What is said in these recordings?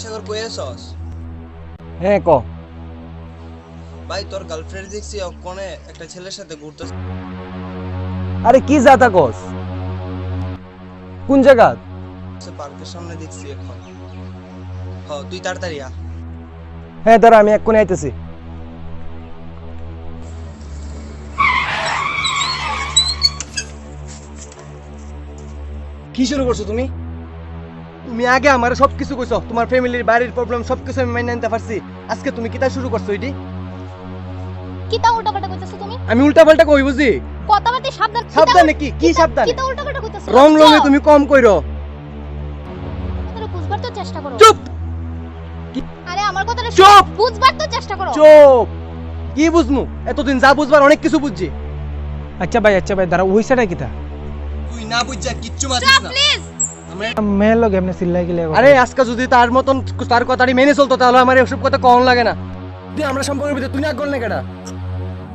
সাগর কই আছস? হ্যাঁ ক। ভাই তোর গার্লফ্রেন্ড দেখছি কোনে একটা ছেলের সাথে ঘুরতেছে। আরে কি যাতা কস? কোন জায়গা? পার্কের সামনে দেখছি এখন। তুই তাড়াতাড়ি আ। হ্যাঁ দাঁড়া, আমি এক্ষুনি আইতেছি। কি শুরু করছো তুমি? তুমি আগে আমার সবকিছু কইছো, তোমার ফ্যামিলির বাড়ির প্রবলেম সবকিছু আমি মাইনে নিতে পারছি। আজকে তুমি কিটা শুরু করছো? এটি কিতা উল্টাপাল্টা কইতাছো তুমি? আমি উল্টাপাল্টা কই বুঝি? কথাবার্তা সাবধান। সাবধানে কি? কি সাবধানে? কিতা উল্টাপাল্টা কইতাছো? রং লঙে তুমি কম কইরো। তোরে বুঝবার তো চেষ্টা করো। চুপ! আরে আমার কথাটা চুপ! বুঝবার তো চেষ্টা করো। চুপ! কি বুঝমু? এতদিন যা বুঝবার অনেক কিছু বুঝছি। আচ্ছা ভাই দাঁড়া, হইছাটা কিটা? তুই না বুঝছা কিচ্ছু মারিস না। প্লিজ মেয়ের লগে এমনি চিল্লাই গেলে আরে আজকে যদি তার মতন তার কথাটি মেনে চলতো তাহলে আমার এসব কথা কম লাগে না। তুই আমরা সম্পর্কের ভিতরে তুই না করলে কেডা?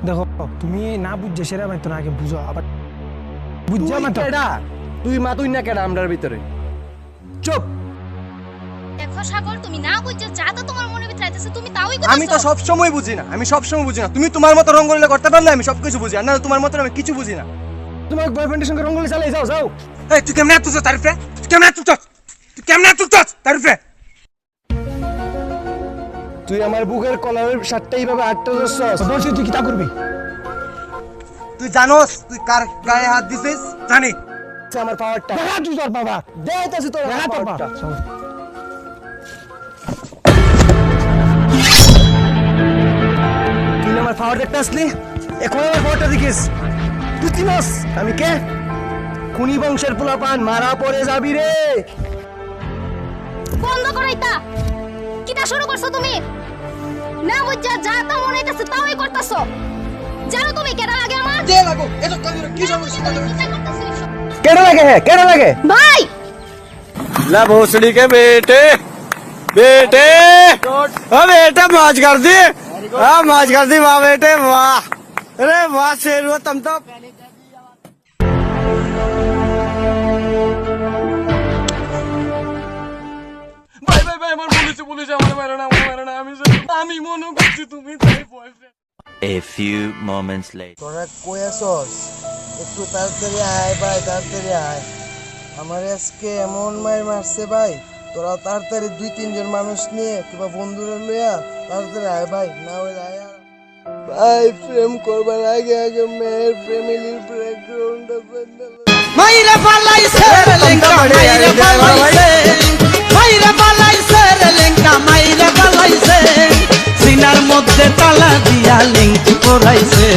দেখো তুমি না বুঝছো সেটা আমি তো আগে বুঝো, আবার বুঝছো না তো। কেডা তুই? মা তুই না কেডা আমরার ভিতরে? চুপ! দেখো সাগর, তুমি না বুঝছো যা তো তোমার মনে ভিতরে আইতাছে তুমি তাওই কইতাছো। আমি তো সব সময় বুঝি না, তুমি তোমার মতো রঙ্গোলি করতে পারলে আমি সবকিছু বুঝি, আর না তোমার মতো আমি কিছু বুঝি না। তোমার বয়ফ্রেন্ডের সঙ্গে রঙ্গোলি চালাই যাও। এই তুই কেমনে তুই তারিফে? তুই আমার বুকের কলারের শার্টটা এইভাবে আটটা ধরছস। বলছি তুই কি তা করবি? তুই জানোস তুই কার গায়ে হাত দিছিস? জানি আমার পাওয়ারটা। দেখা তুই তোর বাবা, দেখাইতাছি তোর দেখা তোর পাওয়ারটা। বাবা। তুই না আমার পাওয়ার দেখতে আসলি, এখন আমার পাওয়ারটা দেখিস। তুই চিনস আমি কে? খুনি বংশের পোলাপান, মারা পড়ে যাবি রে। বন্ধ করো এটা। কিতা শুরু করছো তুমি? না বুঝছো যা তো মনে হইতাছে তাওই করতাছো। জানো তুমি কেডা লাগে আমার? দে লাগো এত কি সমস্যা? কিতা করতাছো এসব? কেডা লাগে? ভাই ला भोसड़ी के बेटे बेटे मौज कर दी। हाँ मौज कर दी वाह बेटे वाह। अरे वाह शेर हुआ तुम तो। ভাই আমার পুলিশ আমার মারে না আমি মনে করছি তুমি তাই boyfriend. A few moments later. তোরা কই আছস? একটু তাড়াতাড়ি আয় ভাই, তাড়াতাড়ি আয়। আমার আজকে এমন মার মারছে ভাই, তোরা তাড়াতাড়ি 2-3 জন মানুষ নিয়ে কিংবা বন্ধুরা লইয়া তাড়াতাড়ি আয় ভাই, না হইলে আয়। ভাই প্রেম করবার আগে মেয়ের ফ্যামিলির ব্যাকগ্রাউন্ডটা জানতে मायरा बालाइसे लेंका मायरा बालाइसे सीनार मध्य ताला दिया लिंक पराइसे।